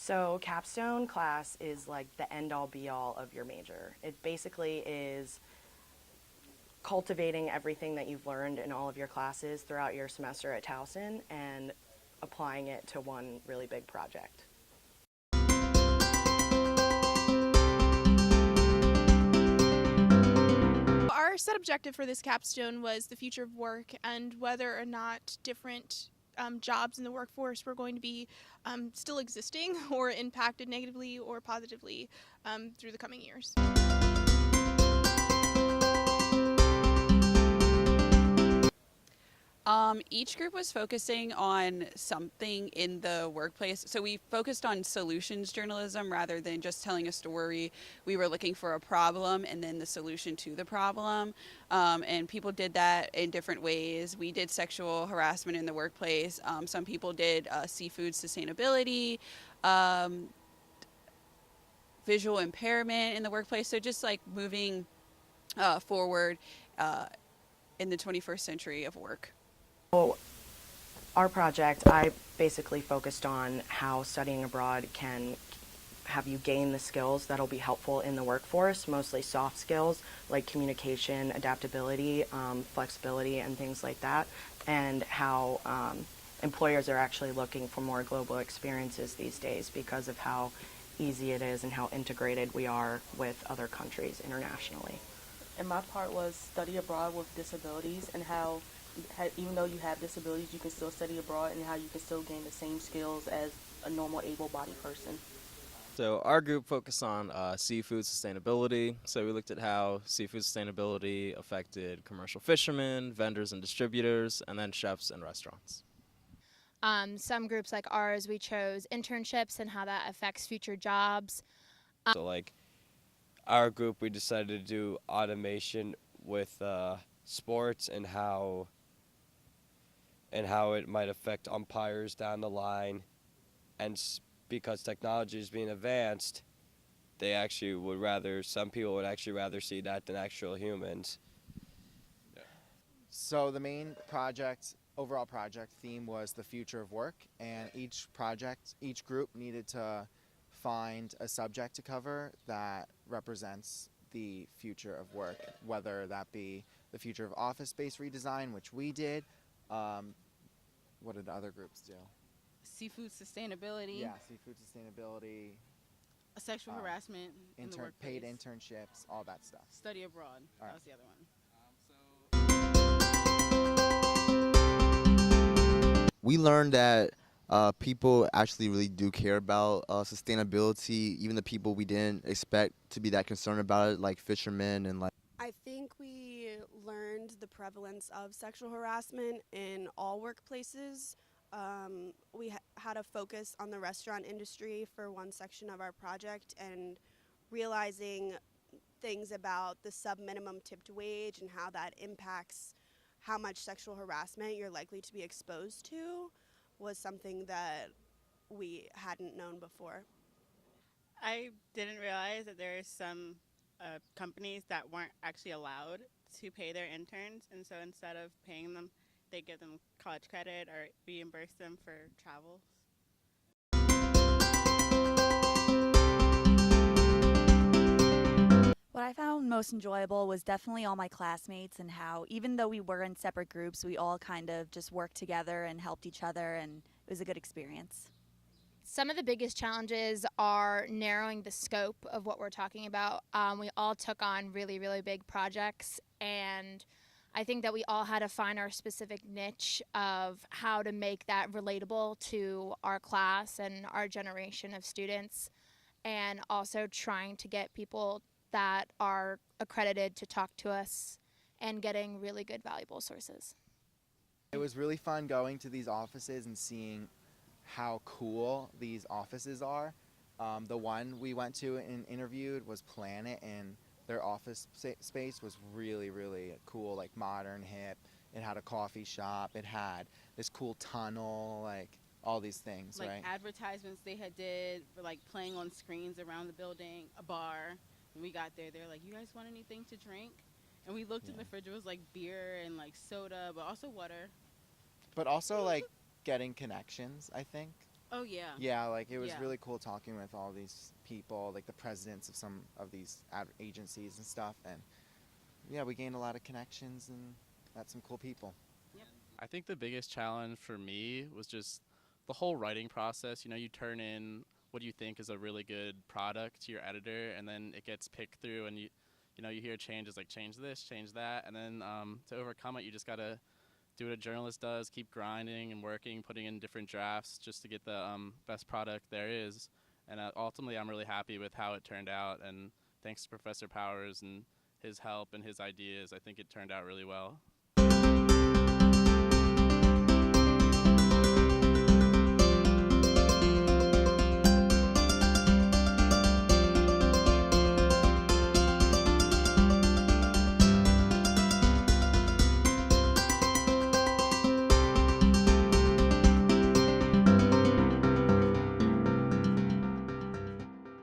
So capstone class is like the end-all be-all of your major. It basically is cultivating everything that you've learned in all of your classes throughout your semester at Towson and applying it to one really big project. Our set objective for this capstone was the future of work and whether or not different jobs in the workforce were going to be still existing or impacted negatively or positively through the coming years. Each group was focusing on something in the workplace. So we focused on solutions journalism rather than just telling a story. We were looking for a problem and then the solution to the problem. And people did that in different ways. We did sexual harassment in the workplace. Some people did seafood sustainability, visual impairment in the workplace. So just like moving forward in the 21st century of work. So our project, I basically focused on how studying abroad can have you gain the skills that'll be helpful in the workforce, mostly soft skills like communication, adaptability, flexibility, and things like that, and how employers are actually looking for more global experiences these days because of how easy it is and how integrated we are with other countries internationally. And my part was study abroad with disabilities and how even though you have disabilities, you can still study abroad and how you can still gain the same skills as a normal able-bodied person. So our group focused on seafood sustainability. So we looked at how seafood sustainability affected commercial fishermen, vendors and distributors, and then chefs and restaurants. Some groups like ours, we chose internships and how that affects future jobs. So like our group, we decided to do automation with sports and how it might affect umpires down the line. And because technology is being advanced, some people would actually rather see that than actual humans. So the main overall project theme was the future of work, and each group needed to find a subject to cover that represents the future of work, whether that be the future of office space redesign, which we did. What did the other groups do? Seafood sustainability. Yeah, seafood sustainability. Sexual harassment in the workplace. Paid internships, all that stuff. Study abroad. All right. That was the other one. We learned that people actually really do care about sustainability, even the people we didn't expect to be that concerned about it, like fishermen and like. I think we learned the prevalence of sexual harassment in all workplaces. We had a focus on the restaurant industry for one section of our project, and realizing things about the sub-minimum tipped wage and how that impacts how much sexual harassment you're likely to be exposed to was something that we hadn't known before. I didn't realize that there are some companies that weren't actually allowed to pay their interns, and so instead of paying them, they give them college credit or reimburse them for travel. What I found most enjoyable was definitely all my classmates and how even though we were in separate groups, we all kind of just worked together and helped each other, and it was a good experience. Some of the biggest challenges are narrowing the scope of what we're talking about. We all took on really, really big projects, and I think that we all had to find our specific niche of how to make that relatable to our class and our generation of students, and also trying to get people that are accredited to talk to us and getting really good, valuable sources. It was really fun going to these offices and seeing how cool these offices are. The one we went to and interviewed was Planet, and their office space was really, really cool, like modern, hip. It had a coffee shop. It had this cool tunnel, like all these things, like right? Advertisements they had did for like playing on screens around the building, a bar. When we got there, they were like, "You guys want anything to drink?" And we looked in the fridge. It was like beer and like soda, but also water. But also like getting connections, I think. Oh yeah. Yeah, like it was Yeah. really cool talking with all these people, like the presidents of some of these agencies and stuff, and yeah, we gained a lot of connections and met some cool people. I think the biggest challenge for me was just the whole writing process. You know, you turn in what you think is a really good product to your editor, and then it gets picked through, and you know, you hear changes like change this, change that, and then to overcome it, you just gotta do what a journalist does, keep grinding and working, putting in different drafts just to get the best product there is. And ultimately, I'm really happy with how it turned out, and thanks to Professor Powers and his help and his ideas, I think it turned out really well.